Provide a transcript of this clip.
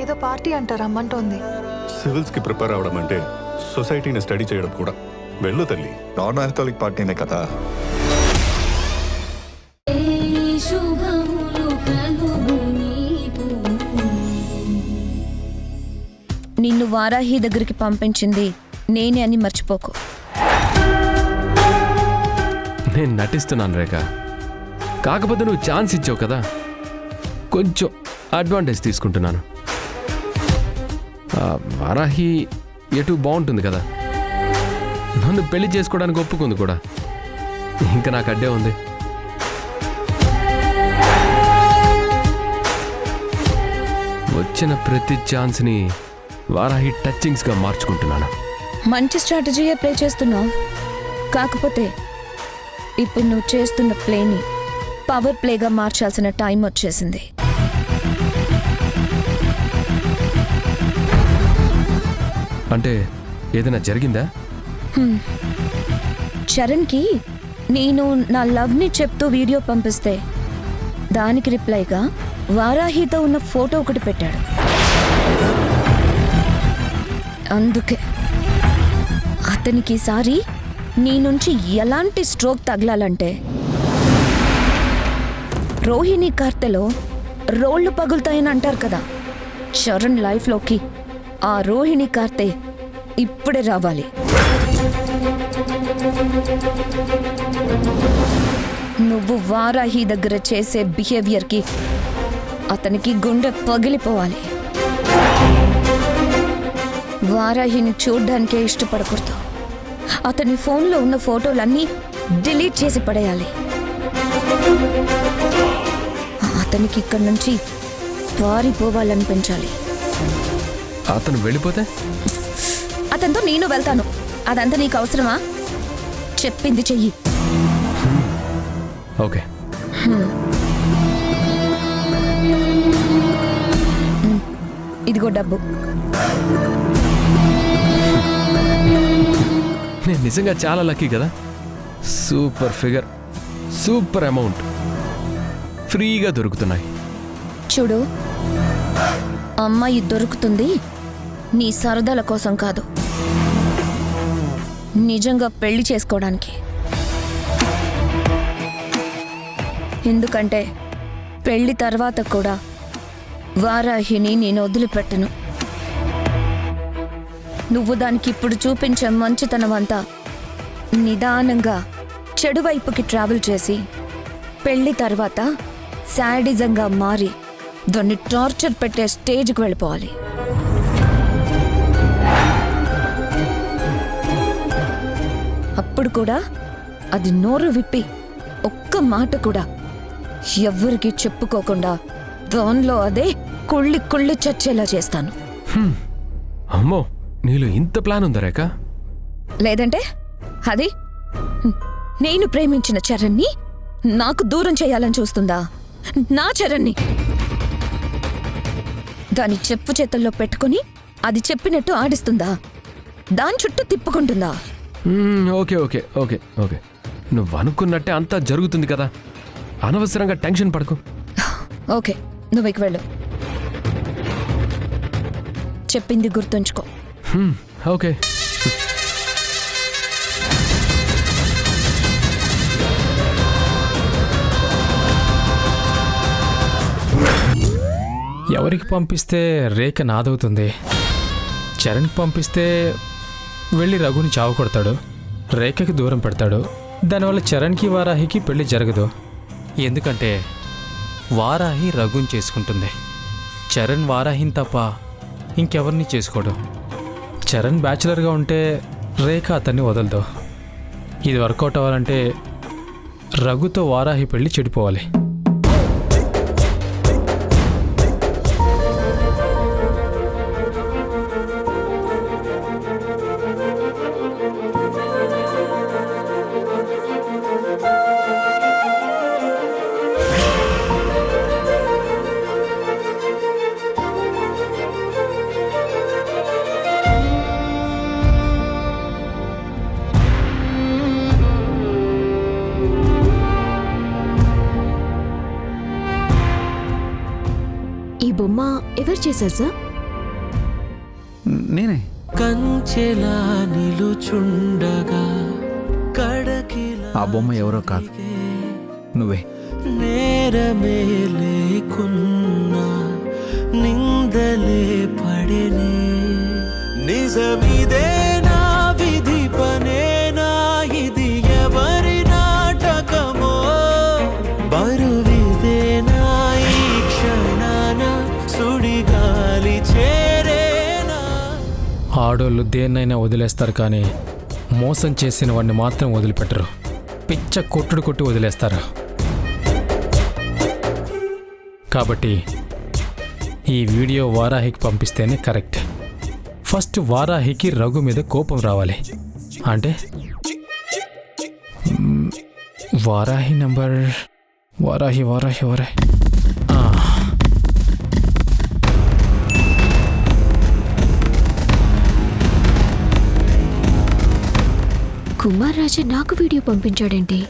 ఏదో పార్టీ అంటారు రమ్మంటోంది. సివిల్స్కి ప్రిపేర్ అవడం అంటే సొసైటీని స్టడీ చేయడం కూడా. వెళ్ళు తల్లి. నాన్ ఆల్కహాలిక్ పార్టీనే కదా. నిన్ను వారాహి దగ్గరికి పంపించింది నేనే అని మర్చిపోకు. నేను నటిస్తున్నాను రేఖ, కాకపోతే నువ్వు ఛాన్స్ ఇచ్చావు కదా, కొంచెం అడ్వాంటేజ్ తీసుకుంటున్నాను. వారాహి ఎటు బాగుంటుంది కదా, నన్ను పెళ్లి చేసుకోవడానికి ఒప్పుకుంది కూడా. ఇంకా నాకు అడ్డే ఉంది. వచ్చిన ప్రతి ఛాన్స్ని వారాహి టచింగ్స్గా మార్చుకుంటున్నాను. మంచి స్ట్రాటజీయే ప్లే చేస్తున్నావు. కాకపోతే ఇప్పుడు నువ్వు చేస్తున్న ప్లేని పవర్ ప్లేగా మార్చాల్సిన టైం వచ్చేసింది. అంటే ఏదైనా జరిగిందా? చరణ్కి నేను నా లవ్ని చెప్తూ వీడియో పంపిస్తే దానికి రిప్లైగా వారాహితో ఉన్న ఫోటో ఒకటి పెట్టాడు. అందుకే అతనికి ఈసారి నీ నుంచి ఎలాంటి స్ట్రోక్ తగలాలంటే, రోహిణి కార్తెలో రోళ్లు పగులుతాయని అంటారు కదా, చరణ్ లైఫ్లోకి ఆ రోహిణి కార్తె ఇప్పుడే రావాలి. నువ్వు వారాహి దగ్గర చేసే బిహేవియర్కి అతనికి గుండె పగిలిపోవాలి. వారాహిని చూడ్డానికే ఇష్టపడకూడదు. అతని ఫోన్లో ఉన్న ఫోటోలన్నీ డిలీట్ చేసి పడేయాలి. అతనికి ఇక్కడి నుంచి పారిపోవాలనిపించాలి. అతను వెళ్ళిపోతే అతనితో నేను వెళ్తాను. అదంతా నీకు అవసరమా? చెప్పింది చెయ్యి. ఓకే. ఇదిగో డబ్బు. నేను నిజంగా చాలా లక్కీ కదా. సూపర్ ఫిగర్, సూపర్ అమౌంట్ ఫ్రీగా దొరుకుతున్నాయి. చూడు, అమ్మాయి దొరుకుతుంది నీ సరదాల కోసం కాదు, నిజంగా పెళ్లి చేసుకోవడానికి. ఎందుకంటే పెళ్లి తర్వాత కూడా వారాహిని నేను వదిలిపెట్టను. నువ్వు దానికి ఇప్పుడు చూపించే మంచితనం అంతా నిదానంగా చెడు వైపుకి ట్రావెల్ చేసి పెళ్లి తర్వాత శాడిజంగా మారి దాన్ని టార్చర్ పెట్టే స్టేజ్కి వెళ్ళిపోవాలి. అప్పుడు కూడా అది నోరు విప్పి ఒక్క మాట కూడా ఎవ్వరికి చెప్పుకోకుండా దానిలో అదే కుళ్ళి కుళ్ళి చచ్చేలా చేస్తాను. అమ్మో, నీలో ఇంత ప్లాన్ ఉందా రేఖ? లేదంటే అది నేను ప్రేమించిన చరణ్ని నాకు దూరం చేయాలని చూస్తుందా? నా చరణ్ని దాని చెప్పు చేతుల్లో పెట్టుకుని అది చెప్పినట్టు ఆడిస్తుందా? దాని చుట్టూ తిప్పుకుంటుందా? ఓకే ఓకే ఓకే ఓకే, నువ్వు అనుకున్నట్టే అంతా జరుగుతుంది కదా, అనవసరంగా టెన్షన్ పడకు. ఓకే, నువ్వు ఇక వెళ్ళు. చెప్పింది గుర్తుంచుకో. ఓకే. ఎవరికి పంపిస్తే రేఖ నాదవుతుంది? చరణ్కి పంపిస్తే వెళ్ళి రఘుని చావు కొడతాడు, రేఖకి దూరం పెడతాడు. దానివల్ల చరణ్కి వారాహికి పెళ్లి జరగదు. ఎందుకంటే వారాహి రఘుని చేసుకుంటుంది. చరణ్ వారాహిని తప్ప ఇంకెవరిని చేసుకోడు. చరణ్ బ్యాచులర్గా ఉంటే రేఖ అతన్ని వదలదు. ఇది వర్కౌట్ అవ్వాలంటే రఘుతో వారాహి పెళ్లి చెడిపోవాలి. ఎవరు చేశారు సార్? నేనే. కంచెలా నిలుచుండగా కడకిలా ఆ బొమ్మ ఎవరో కాదు, నువ్వే. నేరమే లేకున్నా నిందలే పడేనే. నిజమిదే నా విధి పనేనా, ఇది ఎవరి నాటకమో, బరువిదే నా ఈ క్షణాన సుడిగాలి చేరేనా. ఆడోళ్ళు దేన్నైనా వదిలేస్తారు కానీ మోసం చేసిన వాడిని మాత్రం వదిలిపెట్టరు. పిచ్చ కొట్టి వదిలేస్తారు. కాబట్టి ఈ వీడియో వారాహికి పంపిస్తేనే కరెక్ట్. ఫస్ట్ వారాహికి రఘు మీద కోపం రావాలి. అంటే వారాహి నంబర్ వారాహి ఆ. కుమార్ రాజా నాకు వీడియో పంపించాడేంటి?